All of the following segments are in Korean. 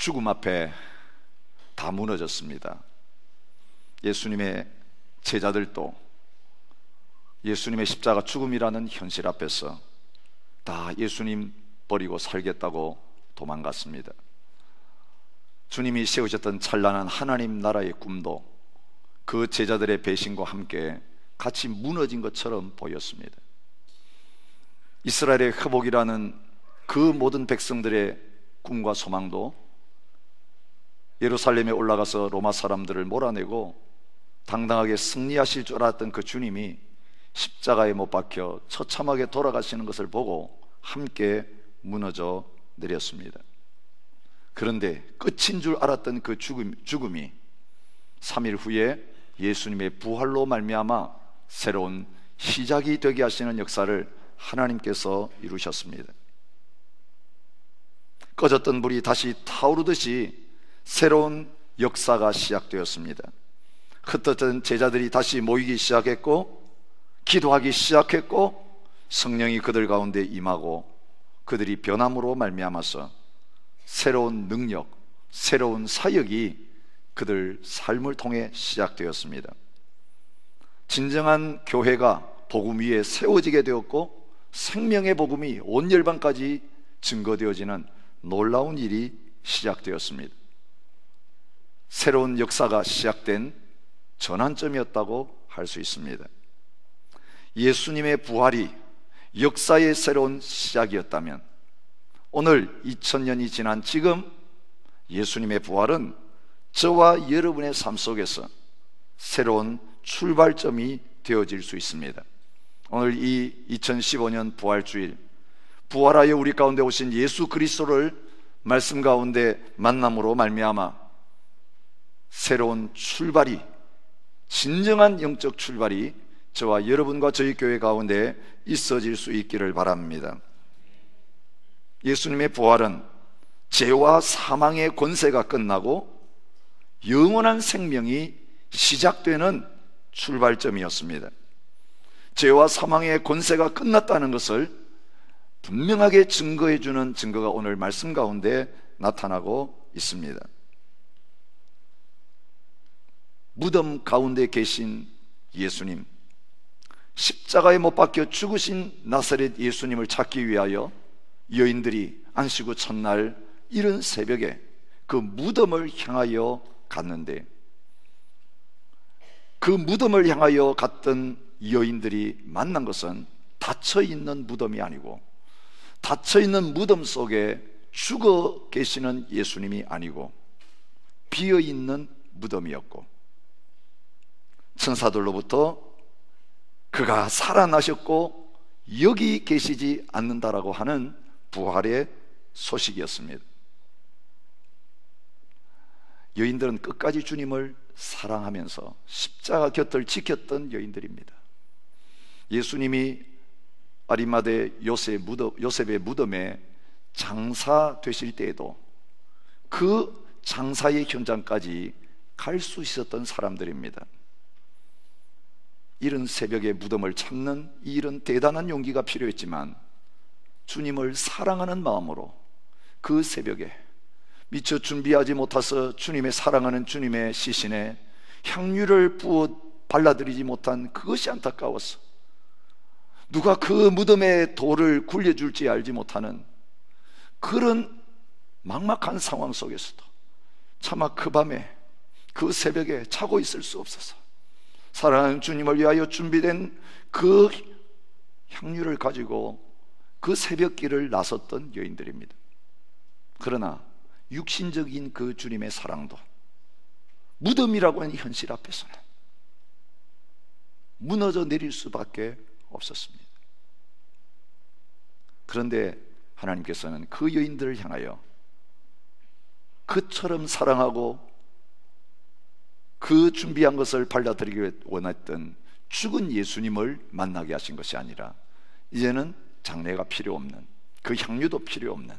죽음 앞에 다 무너졌습니다. 예수님의 제자들도 예수님의 십자가 죽음이라는 현실 앞에서 다 예수님 버리고 살겠다고 도망갔습니다. 주님이 세우셨던 찬란한 하나님 나라의 꿈도 그 제자들의 배신과 함께 같이 무너진 것처럼 보였습니다. 이스라엘의 회복이라는 그 모든 백성들의 꿈과 소망도 예루살렘에 올라가서 로마 사람들을 몰아내고 당당하게 승리하실 줄 알았던 그 주님이 십자가에 못 박혀 처참하게 돌아가시는 것을 보고 함께 무너져 내렸습니다. 그런데 끝인 줄 알았던 그 죽음이 3일 후에 예수님의 부활로 말미암아 새로운 시작이 되게 하시는 역사를 하나님께서 이루셨습니다. 꺼졌던 불이 다시 타오르듯이 새로운 역사가 시작되었습니다. 흩어졌던 제자들이 다시 모이기 시작했고 기도하기 시작했고 성령이 그들 가운데 임하고 그들이 변함으로 말미암아서 새로운 능력, 새로운 사역이 그들 삶을 통해 시작되었습니다. 진정한 교회가 복음 위에 세워지게 되었고 생명의 복음이 온 열방까지 증거되어지는 놀라운 일이 시작되었습니다. 새로운 역사가 시작된 전환점이었다고 할 수 있습니다. 예수님의 부활이 역사의 새로운 시작이었다면 오늘 2000년이 지난 지금 예수님의 부활은 저와 여러분의 삶 속에서 새로운 출발점이 되어질 수 있습니다. 오늘 이 2015년 부활주일, 부활하여 우리 가운데 오신 예수 그리스도를 말씀 가운데 만남으로 말미암아 새로운 출발이, 진정한 영적 출발이 저와 여러분과 저희 교회 가운데 있어질 수 있기를 바랍니다. 예수님의 부활은 죄와 사망의 권세가 끝나고 영원한 생명이 시작되는 출발점이었습니다. 죄와 사망의 권세가 끝났다는 것을 분명하게 증거해 주는 증거가 오늘 말씀 가운데 나타나고 있습니다. 무덤 가운데 계신 예수님, 십자가에 못 박혀 죽으신 나사렛 예수님을 찾기 위하여 여인들이 안식 후 첫날 이른 새벽에 그 무덤을 향하여 갔는데, 그 무덤을 향하여 갔던 여인들이 만난 것은 닫혀있는 무덤이 아니고, 닫혀있는 무덤 속에 죽어 계시는 예수님이 아니고 비어있는 무덤이었고, 천사들로부터 그가 살아나셨고 여기 계시지 않는다라고 하는 부활의 소식이었습니다. 여인들은 끝까지 주님을 사랑하면서 십자가 곁을 지켰던 여인들입니다. 예수님이 아리마대 요셉의 무덤에 장사 되실 때에도 그 장사의 현장까지 갈 수 있었던 사람들입니다. 이른 새벽에 무덤을 찾는 이 일은 대단한 용기가 필요했지만 주님을 사랑하는 마음으로 그 새벽에 미처 준비하지 못해서 주님의 사랑하는 주님의 시신에 향유를 부어 발라드리지 못한 그것이 안타까웠어. 누가 그 무덤에 돌을 굴려줄지 알지 못하는 그런 막막한 상황 속에서도 차마 그 밤에 그 새벽에 자고 있을 수 없어서 사랑하는 주님을 위하여 준비된 그 향유를 가지고 그 새벽길을 나섰던 여인들입니다. 그러나 육신적인 그 주님의 사랑도 무덤이라고 하는 현실 앞에서는 무너져 내릴 수밖에 없었습니다. 그런데 하나님께서는 그 여인들을 향하여 그처럼 사랑하고 그 준비한 것을 발라드리기 원했던 죽은 예수님을 만나게 하신 것이 아니라 이제는 장례가 필요 없는, 그 향유도 필요 없는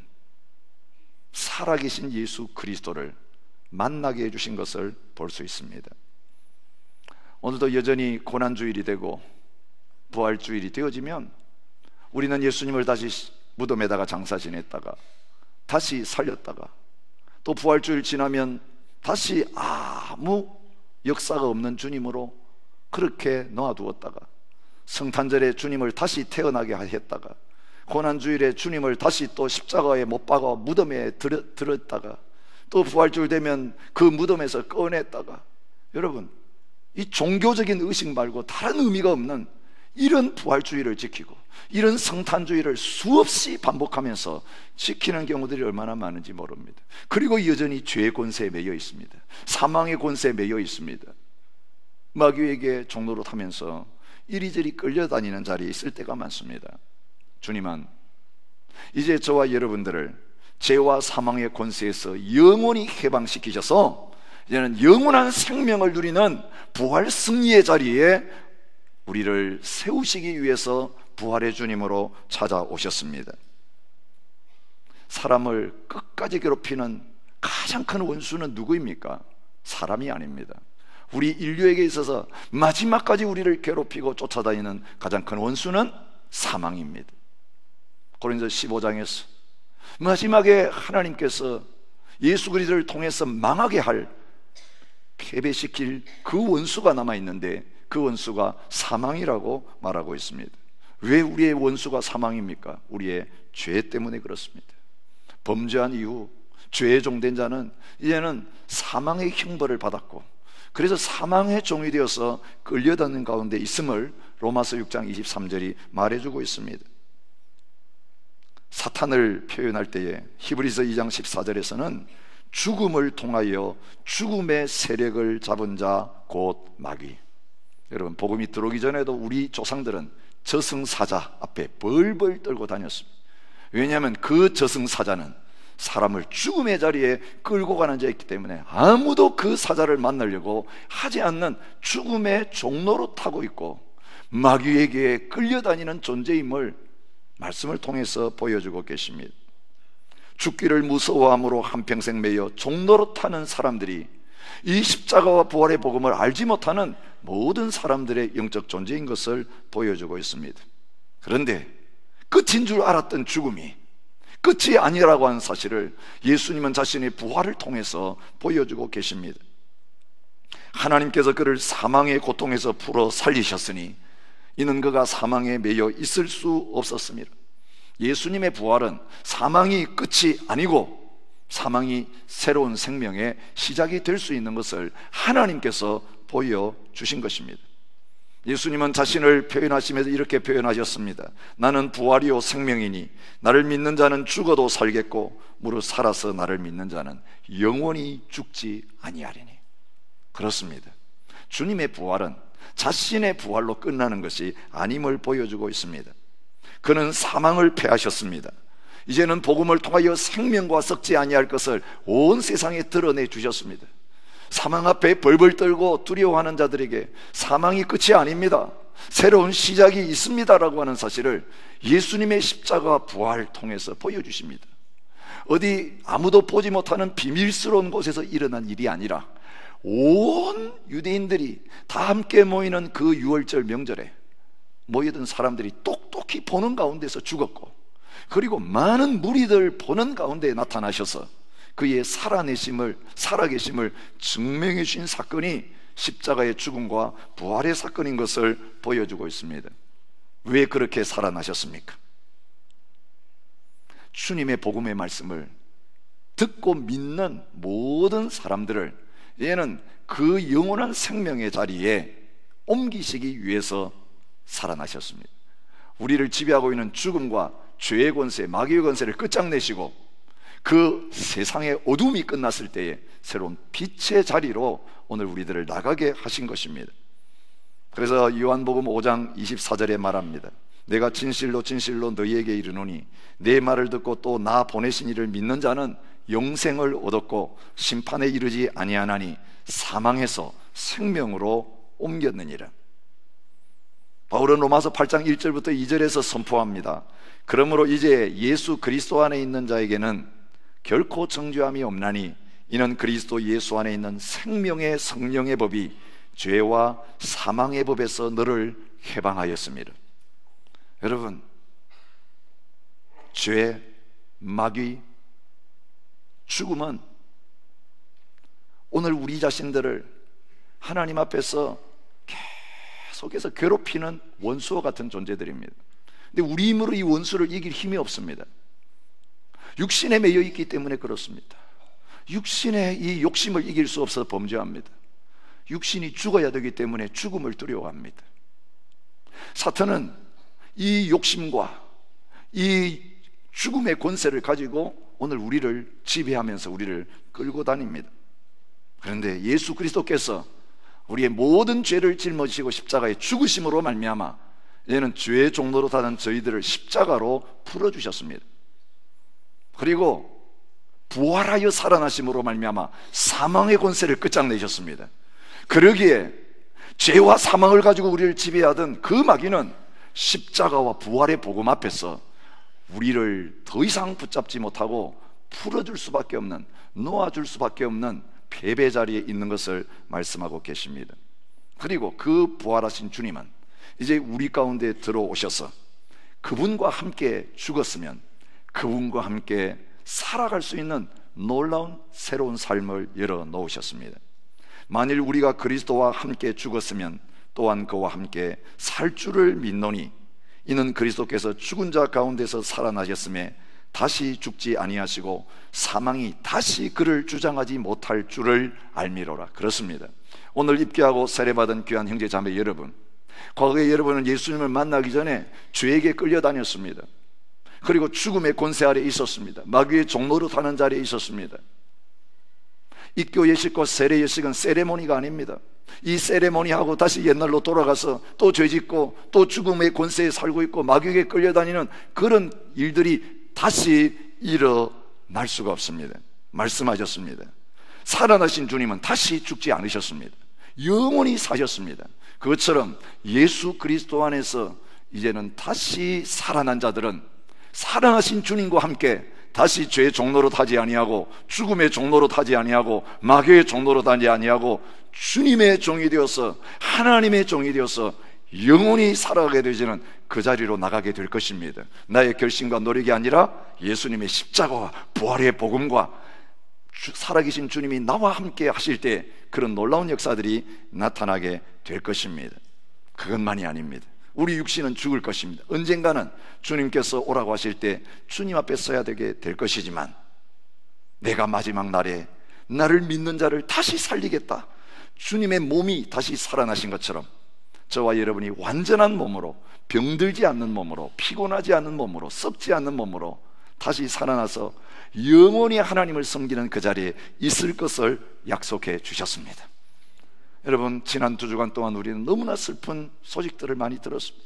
살아계신 예수 그리스도를 만나게 해주신 것을 볼 수 있습니다. 오늘도 여전히 고난주일이 되고 부활주일이 되어지면 우리는 예수님을 다시 무덤에다가 장사 지냈다가 다시 살렸다가 또 부활주일 지나면 다시 아무 역사가 없는 주님으로 그렇게 놓아두었다가, 성탄절에 주님을 다시 태어나게 했다가, 고난주일에 주님을 다시 또 십자가에 못 박아 무덤에 들었다가, 또 부활주일 되면 그 무덤에서 꺼냈다가, 여러분, 이 종교적인 의식 말고 다른 의미가 없는 이런 부활주의를 지키고 이런 성탄주의를 수없이 반복하면서 지키는 경우들이 얼마나 많은지 모릅니다. 그리고 여전히 죄의 권세에 매여 있습니다. 사망의 권세에 매여 있습니다. 마귀에게 종로로 타면서 이리저리 끌려다니는 자리에 있을 때가 많습니다. 주님은 이제 저와 여러분들을 죄와 사망의 권세에서 영원히 해방시키셔서 이제는 영원한 생명을 누리는 부활 승리의 자리에 우리를 세우시기 위해서 부활의 주님으로 찾아오셨습니다. 사람을 끝까지 괴롭히는 가장 큰 원수는 누구입니까? 사람이 아닙니다. 우리 인류에게 있어서 마지막까지 우리를 괴롭히고 쫓아다니는 가장 큰 원수는 사망입니다. 고린도 15장에서 마지막에 하나님께서 예수 그리스도를 통해서 망하게 할, 패배시킬 그 원수가 남아있는데 그 원수가 사망이라고 말하고 있습니다. 왜 우리의 원수가 사망입니까? 우리의 죄 때문에 그렇습니다. 범죄한 이후 죄의 종된 자는 이제는 사망의 형벌을 받았고, 그래서 사망의 종이 되어서 끌려다니는 가운데 있음을 로마서 6장 23절이 말해주고 있습니다. 사탄을 표현할 때에 히브리서 2장 14절에서는 죽음을 통하여 죽음의 세력을 잡은 자 곧 마귀. 여러분, 복음이 들어오기 전에도 우리 조상들은 저승사자 앞에 벌벌 떨고 다녔습니다. 왜냐하면 그 저승사자는 사람을 죽음의 자리에 끌고 가는 자였기 때문에 아무도 그 사자를 만나려고 하지 않는 죽음의 종로로 타고 있고 마귀에게 끌려다니는 존재임을 말씀을 통해서 보여주고 계십니다. 죽기를 무서워함으로 한평생 매여 종로로 타는 사람들이 이 십자가와 부활의 복음을 알지 못하는 모든 사람들의 영적 존재인 것을 보여주고 있습니다. 그런데 끝인 줄 알았던 죽음이 끝이 아니라고 하는 사실을 예수님은 자신의 부활을 통해서 보여주고 계십니다. 하나님께서 그를 사망의 고통에서 풀어 살리셨으니 이는 그가 사망에 매여 있을 수 없었습니다. 예수님의 부활은 사망이 끝이 아니고 사망이 새로운 생명의 시작이 될 수 있는 것을 하나님께서 보여주신 것입니다. 예수님은 자신을 표현하시면서 이렇게 표현하셨습니다. 나는 부활이요 생명이니 나를 믿는 자는 죽어도 살겠고 무릇 살아서 나를 믿는 자는 영원히 죽지 아니하리니. 그렇습니다. 주님의 부활은 자신의 부활로 끝나는 것이 아님을 보여주고 있습니다. 그는 사망을 패하셨습니다. 이제는 복음을 통하여 생명과 썩지 아니할 것을 온 세상에 드러내 주셨습니다. 사망 앞에 벌벌 떨고 두려워하는 자들에게 사망이 끝이 아닙니다, 새로운 시작이 있습니다라고 하는 사실을 예수님의 십자가 부활을 통해서 보여주십니다. 어디 아무도 보지 못하는 비밀스러운 곳에서 일어난 일이 아니라 온 유대인들이 다 함께 모이는 그 유월절 명절에 모이던 사람들이 똑똑히 보는 가운데서 죽었고, 그리고 많은 무리들 보는 가운데 나타나셔서 그의 살아계심을 증명해 주신 사건이 십자가의 죽음과 부활의 사건인 것을 보여주고 있습니다. 왜 그렇게 살아나셨습니까? 주님의 복음의 말씀을 듣고 믿는 모든 사람들을 얘는 그 영원한 생명의 자리에 옮기시기 위해서 살아나셨습니다. 우리를 지배하고 있는 죽음과 죄의 권세, 마귀의 권세를 끝장내시고 그 세상의 어둠이 끝났을 때에 새로운 빛의 자리로 오늘 우리들을 나가게 하신 것입니다. 그래서 요한복음 5장 24절에 말합니다. 내가 진실로 진실로 너희에게 이르노니 내 말을 듣고 또 나 보내신 이를 믿는 자는 영생을 얻었고 심판에 이르지 아니하나니 사망에서 생명으로 옮겼느니라. 바울은 로마서 8장 1절부터 2절에서 선포합니다. 그러므로 이제 예수 그리스도 안에 있는 자에게는 결코 정죄함이 없나니 이는 그리스도 예수 안에 있는 생명의 성령의 법이 죄와 사망의 법에서 너를 해방하였습니다. 여러분, 죄, 마귀, 죽음은 오늘 우리 자신들을 하나님 앞에서 계속해서 괴롭히는 원수와 같은 존재들입니다. 근데 우리 힘으로 이 원수를 이길 힘이 없습니다. 육신에 매여 있기 때문에 그렇습니다. 육신의 이 욕심을 이길 수 없어서 범죄합니다. 육신이 죽어야 되기 때문에 죽음을 두려워합니다. 사탄은 이 욕심과 이 죽음의 권세를 가지고 오늘 우리를 지배하면서 우리를 끌고 다닙니다. 그런데 예수 그리스도께서 우리의 모든 죄를 짊어지시고 십자가에 죽으심으로 말미암아 이제는 죄의 종로로 다는 저희들을 십자가로 풀어주셨습니다. 그리고 부활하여 살아나심으로 말미암아 사망의 권세를 끝장내셨습니다. 그러기에 죄와 사망을 가지고 우리를 지배하던 그 마귀는 십자가와 부활의 복음 앞에서 우리를 더 이상 붙잡지 못하고 풀어줄 수밖에 없는, 놓아줄 수밖에 없는 패배 자리에 있는 것을 말씀하고 계십니다. 그리고 그 부활하신 주님은 이제 우리 가운데 들어오셔서 그분과 함께 죽었으면 그분과 함께 살아갈 수 있는 놀라운 새로운 삶을 열어놓으셨습니다. 만일 우리가 그리스도와 함께 죽었으면 또한 그와 함께 살 줄을 믿노니 이는 그리스도께서 죽은 자 가운데서 살아나셨음에 다시 죽지 아니하시고 사망이 다시 그를 주장하지 못할 줄을 알미로라. 그렇습니다. 오늘 입교하고 세례받은 귀한 형제 자매 여러분, 과거에 여러분은 예수님을 만나기 전에 죄에게 끌려다녔습니다. 그리고 죽음의 권세 아래에 있었습니다. 마귀의 종로로 타는 자리에 있었습니다. 입교 예식과 세례 예식은 세레모니가 아닙니다. 이 세레모니하고 다시 옛날로 돌아가서 또 죄짓고 또 죽음의 권세에 살고 있고 마귀에게 끌려다니는 그런 일들이 다시 일어날 수가 없습니다. 말씀하셨습니다. 살아나신 주님은 다시 죽지 않으셨습니다. 영원히 사셨습니다. 그것처럼 예수 그리스도 안에서 이제는 다시 살아난 자들은 살아나신 주님과 함께 다시 죄의 종로로 타지 아니하고 죽음의 종로로 타지 아니하고 마귀의 종로로 타지 아니하고 주님의 종이 되어서 하나님의 종이 되어서 영원히 살아가게 되지는 그 자리로 나가게 될 것입니다. 나의 결심과 노력이 아니라 예수님의 십자가와 부활의 복음과 살아계신 주님이 나와 함께 하실 때 그런 놀라운 역사들이 나타나게 될 것입니다. 그것만이 아닙니다. 우리 육신은 죽을 것입니다. 언젠가는 주님께서 오라고 하실 때 주님 앞에 서야 되게 될 것이지만 내가 마지막 날에 나를 믿는 자를 다시 살리겠다, 주님의 몸이 다시 살아나신 것처럼 저와 여러분이 완전한 몸으로, 병들지 않는 몸으로, 피곤하지 않는 몸으로, 썩지 않는 몸으로 다시 살아나서 영원히 하나님을 섬기는 그 자리에 있을 것을 약속해 주셨습니다. 여러분, 지난 2주간 동안 우리는 너무나 슬픈 소식들을 많이 들었습니다.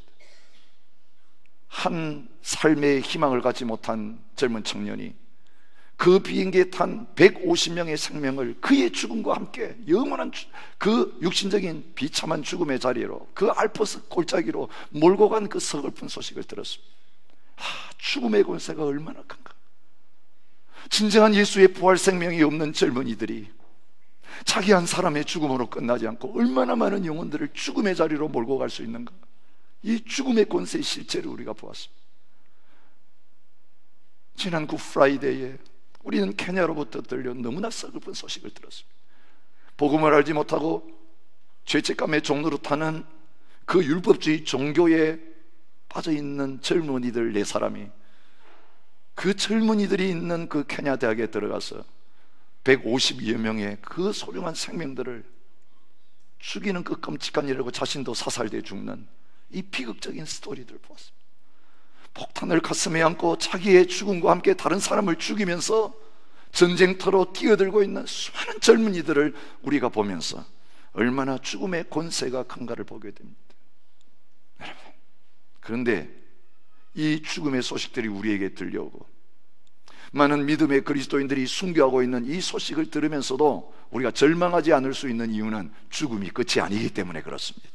한 삶의 희망을 갖지 못한 젊은 청년이 그 비행기에 탄 150명의 생명을 그의 죽음과 함께 영원한 그 육신적인 비참한 죽음의 자리로, 그 알프스 골짜기로 몰고 간 그 서글픈 소식을 들었습니다. 죽음의 권세가 얼마나 큰가. 진정한 예수의 부활 생명이 없는 젊은이들이 자기 한 사람의 죽음으로 끝나지 않고 얼마나 많은 영혼들을 죽음의 자리로 몰고 갈 수 있는가. 이 죽음의 권세의 실체를 우리가 보았습니다. 지난 굿 프라이데이에 우리는 케냐로부터 들려온 너무나 서글픈 소식을 들었습니다. 복음을 알지 못하고 죄책감의 종로로 타는 그 율법주의 종교에 빠져있는 젊은이들 4사람이 그 젊은이들이 있는 그 케냐 대학에 들어가서 150여 명의 그 소중한 생명들을 죽이는 그 끔찍한 일이라고 자신도 사살돼 죽는 이 비극적인 스토리들을 보았습니다. 폭탄을 가슴에 안고 자기의 죽음과 함께 다른 사람을 죽이면서 전쟁터로 뛰어들고 있는 수많은 젊은이들을 우리가 보면서 얼마나 죽음의 권세가 큰가를 보게 됩니다. 여러분, 그런데 이 죽음의 소식들이 우리에게 들려오고 많은 믿음의 그리스도인들이 순교하고 있는 이 소식을 들으면서도 우리가 절망하지 않을 수 있는 이유는 죽음이 끝이 아니기 때문에 그렇습니다.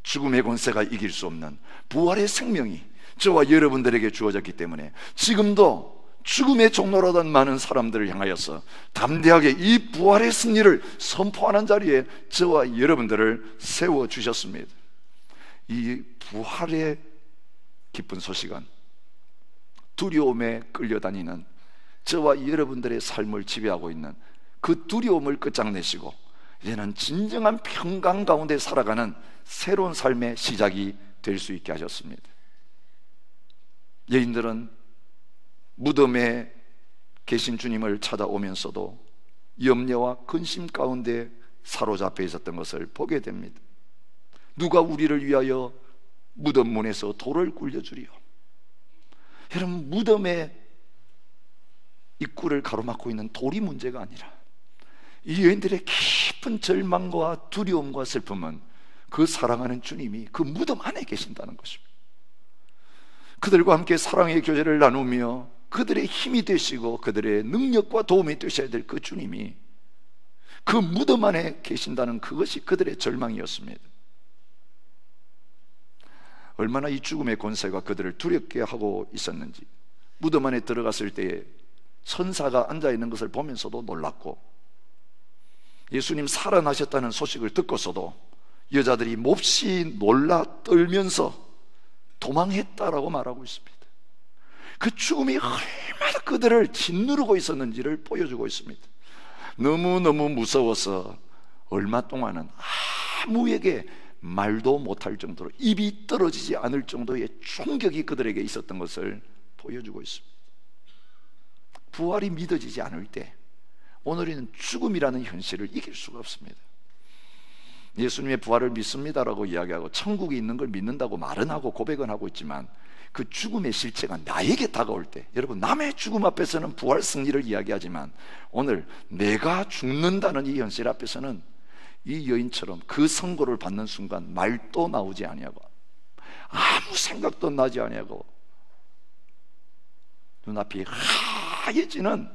죽음의 권세가 이길 수 없는 부활의 생명이 저와 여러분들에게 주어졌기 때문에 지금도 죽음의 종로라던 많은 사람들을 향하여서 담대하게 이 부활의 승리를 선포하는 자리에 저와 여러분들을 세워주셨습니다. 이 부활의 기쁜 소식은 두려움에 끌려다니는 저와 여러분들의 삶을 지배하고 있는 그 두려움을 끝장내시고 이제는 진정한 평강 가운데 살아가는 새로운 삶의 시작이 될 수 있게 하셨습니다. 여인들은 무덤에 계신 주님을 찾아오면서도 염려와 근심 가운데 사로잡혀 있었던 것을 보게 됩니다. 누가 우리를 위하여 무덤 문에서 돌을 굴려주리요? 여러분, 무덤의 입구를 가로막고 있는 돌이 문제가 아니라 이 여인들의 깊은 절망과 두려움과 슬픔은 그 사랑하는 주님이 그 무덤 안에 계신다는 것입니다. 그들과 함께 사랑의 교제를 나누며 그들의 힘이 되시고 그들의 능력과 도움이 되셔야 될 그 주님이 그 무덤 안에 계신다는 그것이 그들의 절망이었습니다. 얼마나 이 죽음의 권세가 그들을 두렵게 하고 있었는지, 무덤 안에 들어갔을 때에 천사가 앉아있는 것을 보면서도 놀랐고, 예수님 살아나셨다는 소식을 듣고서도 여자들이 몹시 놀라 떨면서 도망했다라고 말하고 있습니다. 그 죽음이 얼마나 그들을 짓누르고 있었는지를 보여주고 있습니다. 너무너무 무서워서 얼마 동안은 아무에게 말도 못할 정도로, 입이 떨어지지 않을 정도의 충격이 그들에게 있었던 것을 보여주고 있습니다. 부활이 믿어지지 않을 때 오늘은 죽음이라는 현실을 이길 수가 없습니다. 예수님의 부활을 믿습니다라고 이야기하고 천국이 있는 걸 믿는다고 말은 하고 고백은 하고 있지만 그 죽음의 실체가 나에게 다가올 때, 여러분, 남의 죽음 앞에서는 부활 승리를 이야기하지만 오늘 내가 죽는다는 이 현실 앞에서는 이 여인처럼 그 선고를 받는 순간 말도 나오지 아니하고 아무 생각도 나지 아니하고 눈앞이 하얘지는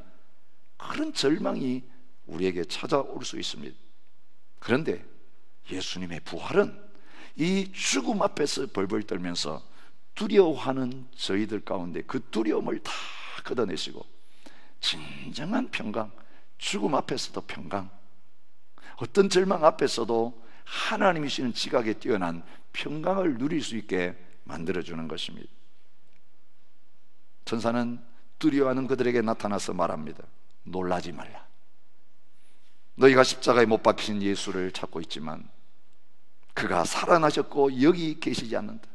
그런 절망이 우리에게 찾아올 수 있습니다. 그런데 예수님의 부활은 이 죽음 앞에서 벌벌 떨면서 두려워하는 저희들 가운데 그 두려움을 다 걷어내시고 진정한 평강, 죽음 앞에서도 평강, 어떤 절망 앞에서도 하나님이 주시는 지각에 뛰어난 평강을 누릴 수 있게 만들어주는 것입니다. 천사는 두려워하는 그들에게 나타나서 말합니다. 놀라지 말라. 너희가 십자가에 못 박히신 예수를 찾고 있지만 그가 살아나셨고 여기 계시지 않는다.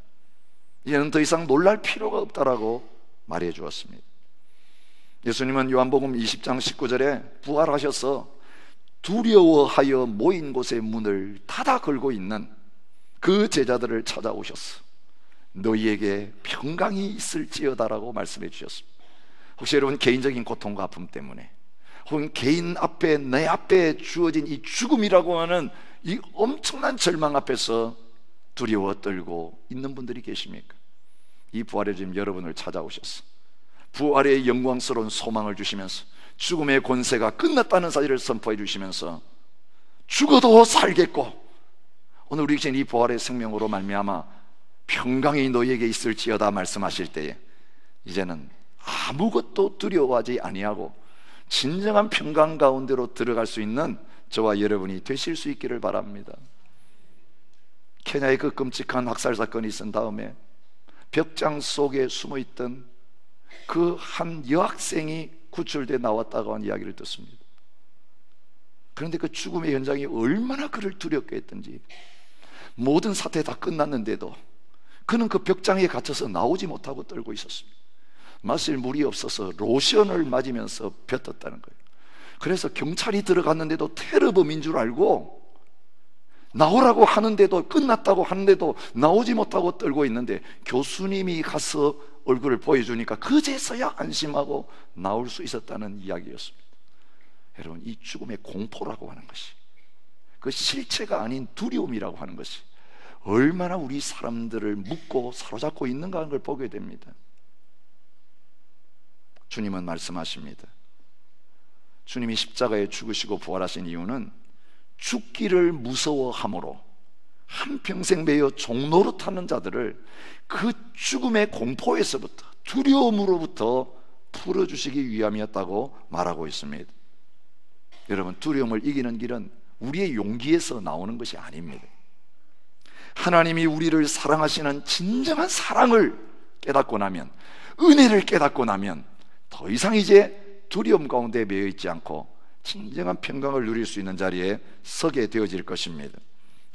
이제는 더 이상 놀랄 필요가 없다라고 말해 주었습니다. 예수님은 요한복음 20장 19절에 부활하셔서 두려워하여 모인 곳의 문을 닫아 걸고 있는 그 제자들을 찾아오셨어. 너희에게 평강이 있을지어다라고 말씀해 주셨습니다. 혹시 여러분 개인적인 고통과 아픔 때문에 혹은 개인 앞에, 내 앞에 주어진 이 죽음이라고 하는 이 엄청난 절망 앞에서 두려워 떨고 있는 분들이 계십니까? 이 부활의 주님 여러분을 찾아오셨어. 부활의 영광스러운 소망을 주시면서 죽음의 권세가 끝났다는 사실을 선포해 주시면서 죽어도 살겠고 오늘 우리 주신 이 부활의 생명으로 말미암아 평강이 너희에게 있을지어다 말씀하실 때에 이제는 아무것도 두려워하지 아니하고 진정한 평강 가운데로 들어갈 수 있는 저와 여러분이 되실 수 있기를 바랍니다. 케냐의 그 끔찍한 학살 사건이 있은 다음에 벽장 속에 숨어있던 그 한 여학생이 구출돼 나왔다고 하는 이야기를 듣습니다. 그런데 그 죽음의 현장이 얼마나 그를 두렵게 했던지, 모든 사태 다 끝났는데도 그는 그 벽장에 갇혀서 나오지 못하고 떨고 있었습니다. 마실 물이 없어서 로션을 맞으면서 뱉었다는 거예요. 그래서 경찰이 들어갔는데도 테러범인 줄 알고 나오라고 하는데도, 끝났다고 하는데도 나오지 못하고 떨고 있는데 교수님이 가서 얼굴을 보여주니까 그제서야 안심하고 나올 수 있었다는 이야기였습니다. 여러분, 이 죽음의 공포라고 하는 것이, 그 실체가 아닌 두려움이라고 하는 것이 얼마나 우리 사람들을 묶고 사로잡고 있는가 하는 걸 보게 됩니다. 주님은 말씀하십니다. 주님이 십자가에 죽으시고 부활하신 이유는 죽기를 무서워함으로 한평생 매여 종노릇하는 자들을 그 죽음의 공포에서부터, 두려움으로부터 풀어주시기 위함이었다고 말하고 있습니다. 여러분, 두려움을 이기는 길은 우리의 용기에서 나오는 것이 아닙니다. 하나님이 우리를 사랑하시는 진정한 사랑을 깨닫고 나면, 은혜를 깨닫고 나면 더 이상 이제 두려움 가운데 매여 있지 않고 진정한 평강을 누릴 수 있는 자리에 서게 되어질 것입니다.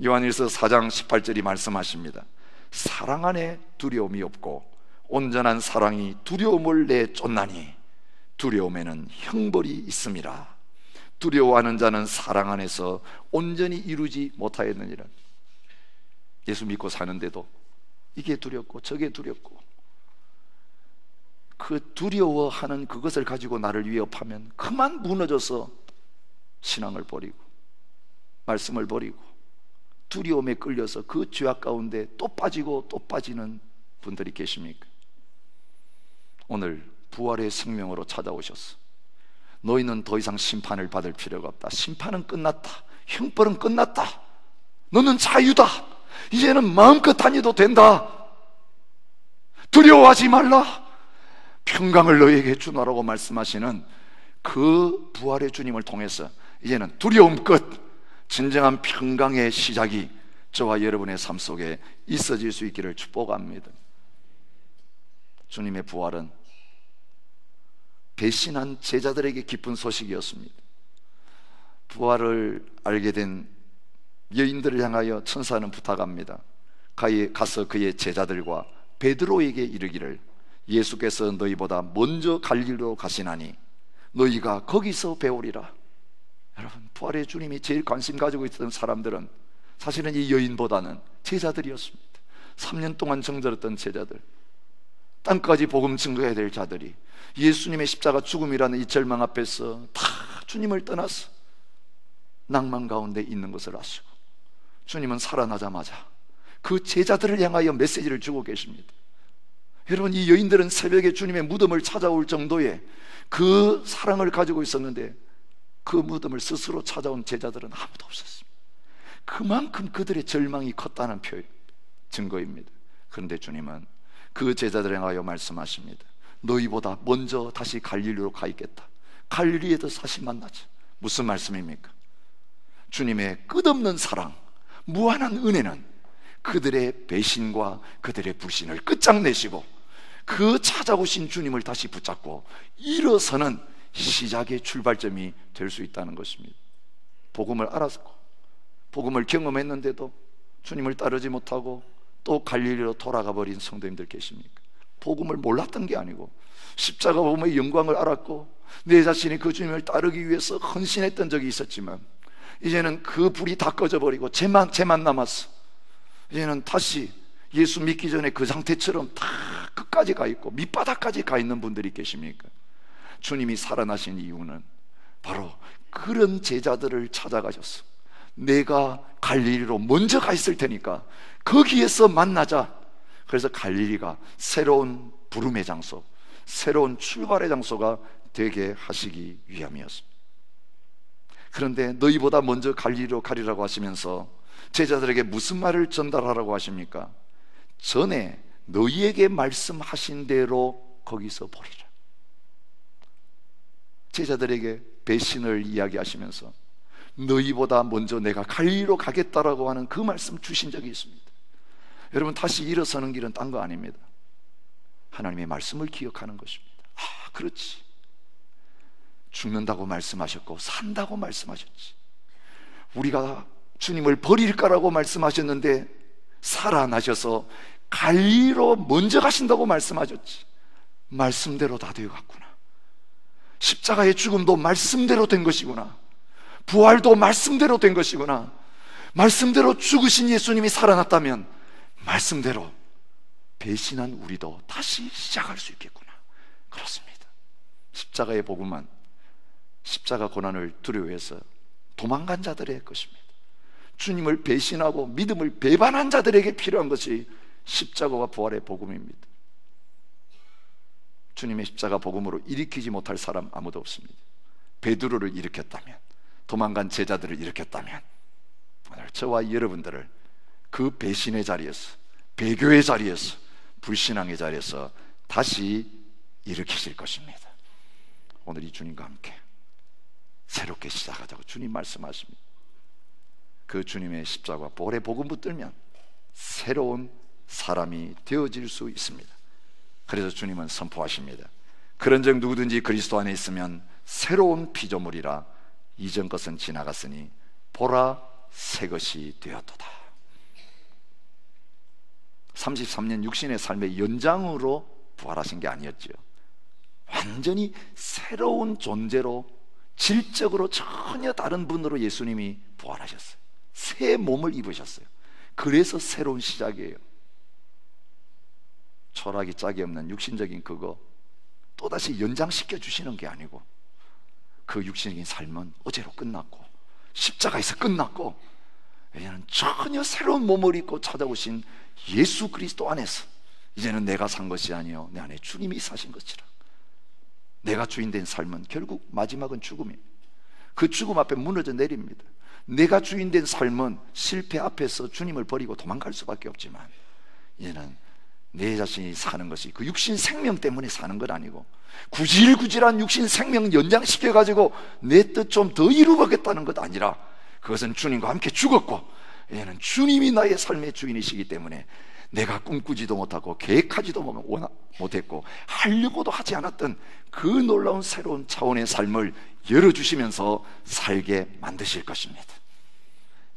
요한일서 4장 18절이 말씀하십니다. 사랑 안에 두려움이 없고 온전한 사랑이 두려움을 내쫓나니 두려움에는 형벌이 있음이라. 두려워하는 자는 사랑 안에서 온전히 이루지 못하였느니라. 예수 믿고 사는데도 이게 두렵고 저게 두렵고, 그 두려워하는 그것을 가지고 나를 위협하면 그만 무너져서 신앙을 버리고 말씀을 버리고 두려움에 끌려서 그 죄악 가운데 또 빠지고 또 빠지는 분들이 계십니까? 오늘 부활의 생명으로 찾아오셨어. 너희는 더 이상 심판을 받을 필요가 없다. 심판은 끝났다. 형벌은 끝났다. 너는 자유다. 이제는 마음껏 다녀도 된다. 두려워하지 말라. 평강을 너희에게 주노라고 말씀하시는 그 부활의 주님을 통해서 이제는 두려움 끝, 진정한 평강의 시작이 저와 여러분의 삶 속에 있어질 수 있기를 축복합니다. 주님의 부활은 배신한 제자들에게 기쁜 소식이었습니다. 부활을 알게 된 여인들을 향하여 천사는 부탁합니다. 가서 그의 제자들과 베드로에게 이르기를 예수께서 너희보다 먼저 갈릴리로 가시나니 너희가 거기서 배우리라. 여러분, 부활의 주님이 제일 관심 가지고 있던 사람들은 사실은 이 여인보다는 제자들이었습니다. 3년 동안 정절했던 제자들, 땅까지 복음 증거해야 될 자들이 예수님의 십자가 죽음이라는 이 절망 앞에서 다 주님을 떠나서 낭만 가운데 있는 것을 아시고 주님은 살아나자마자 그 제자들을 향하여 메시지를 주고 계십니다. 여러분, 이 여인들은 새벽에 주님의 무덤을 찾아올 정도의 그 사랑을 가지고 있었는데 그 무덤을 스스로 찾아온 제자들은 아무도 없었습니다. 그만큼 그들의 절망이 컸다는 증거입니다. 그런데 주님은 그 제자들을 향하여 말씀하십니다. 너희보다 먼저 다시 갈릴리로 가 있겠다. 갈릴리에서 다시 만나자. 무슨 말씀입니까? 주님의 끝없는 사랑, 무한한 은혜는 그들의 배신과 그들의 불신을 끝장내시고 그 찾아오신 주님을 다시 붙잡고 일어서는 시작의 출발점이 될 수 있다는 것입니다. 복음을 알았고 복음을 경험했는데도 주님을 따르지 못하고 또 갈릴리로 돌아가 버린 성도님들 계십니까? 복음을 몰랐던 게 아니고 십자가 복음의 영광을 알았고 내 자신이 그 주님을 따르기 위해서 헌신했던 적이 있었지만 이제는 그 불이 다 꺼져버리고 쟤만 남았어. 이제는 다시 예수 믿기 전에 그 상태처럼 다 끝까지 가 있고 밑바닥까지 가 있는 분들이 계십니까? 주님이 살아나신 이유는 바로 그런 제자들을 찾아가셨어. 내가 갈릴리로 먼저 가 있을 테니까 거기에서 만나자. 그래서 갈릴리가 새로운 부름의 장소, 새로운 출발의 장소가 되게 하시기 위함이었습니다. 그런데 너희보다 먼저 갈릴리로 가리라고 하시면서 제자들에게 무슨 말을 전달하라고 하십니까? 전에 너희에게 말씀하신 대로 거기서 보리라. 제자들에게 배신을 이야기하시면서 너희보다 먼저 내가 갈릴리로 가겠다라고 하는 그 말씀 주신 적이 있습니다. 여러분, 다시 일어서는 길은 딴 거 아닙니다. 하나님의 말씀을 기억하는 것입니다. 그렇지, 죽는다고 말씀하셨고 산다고 말씀하셨지. 우리가 주님을 버릴까라고 말씀하셨는데 살아나셔서 갈릴리로 먼저 가신다고 말씀하셨지. 말씀대로 다 되어갔구나. 십자가의 죽음도 말씀대로 된 것이구나. 부활도 말씀대로 된 것이구나. 말씀대로 죽으신 예수님이 살아났다면 말씀대로 배신한 우리도 다시 시작할 수 있겠구나. 그렇습니다. 십자가의 복음은 십자가 고난을 두려워해서 도망간 자들의 것입니다. 주님을 배신하고 믿음을 배반한 자들에게 필요한 것이 십자가와 부활의 복음입니다. 주님의 십자가 복음으로 일으키지 못할 사람 아무도 없습니다. 베드로를 일으켰다면, 도망간 제자들을 일으켰다면 오늘 저와 여러분들을 그 배신의 자리에서, 배교의 자리에서, 불신앙의 자리에서 다시 일으키실 것입니다. 오늘 이 주님과 함께 새롭게 시작하자고 주님 말씀하십니다. 그 주님의 십자가 부활의 복음 붙들면 새로운 사람이 되어질 수 있습니다. 그래서 주님은 선포하십니다. 그런즉 누구든지 그리스도 안에 있으면 새로운 피조물이라, 이전 것은 지나갔으니 보라 새 것이 되었도다. 33년 육신의 삶의 연장으로 부활하신 게 아니었지요. 완전히 새로운 존재로, 질적으로 전혀 다른 분으로 예수님이 부활하셨어요. 새 몸을 입으셨어요. 그래서 새로운 시작이에요. 철학이 짝이 없는 육신적인 그거 또다시 연장시켜 주시는 게 아니고, 그 육신적인 삶은 어제로 끝났고 십자가에서 끝났고, 이제는 전혀 새로운 몸을 입고 찾아오신 예수 그리스도 안에서 이제는 내가 산 것이 아니요 내 안에 주님이 사신 것이라. 내가 주인된 삶은 결국 마지막은 죽음입니다. 그 죽음 앞에 무너져 내립니다. 내가 주인된 삶은 실패 앞에서 주님을 버리고 도망갈 수밖에 없지만, 이제는 내 자신이 사는 것이 그 육신 생명 때문에 사는 건 아니고, 구질구질한 육신 생명 연장시켜가지고 내 뜻 좀 더 이루겠다는 것 아니라, 그것은 주님과 함께 죽었고 이제는 주님이 나의 삶의 주인이시기 때문에 내가 꿈꾸지도 못하고 계획하지도 못했고 하려고도 하지 않았던 그 놀라운 새로운 차원의 삶을 열어주시면서 살게 만드실 것입니다.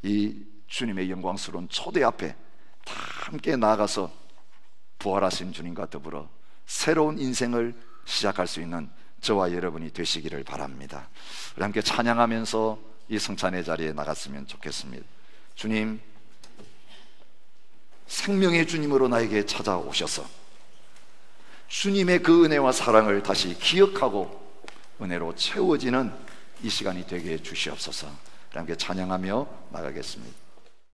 이 주님의 영광스러운 초대 앞에 다 함께 나아가서 부활하신 주님과 더불어 새로운 인생을 시작할 수 있는 저와 여러분이 되시기를 바랍니다. 우리 함께 찬양하면서 이 성찬의 자리에 나갔으면 좋겠습니다. 주님, 생명의 주님으로 나에게 찾아오셔서 주님의 그 은혜와 사랑을 다시 기억하고 은혜로 채워지는 이 시간이 되게 해 주시옵소서. 함께 찬양하며 나가겠습니다.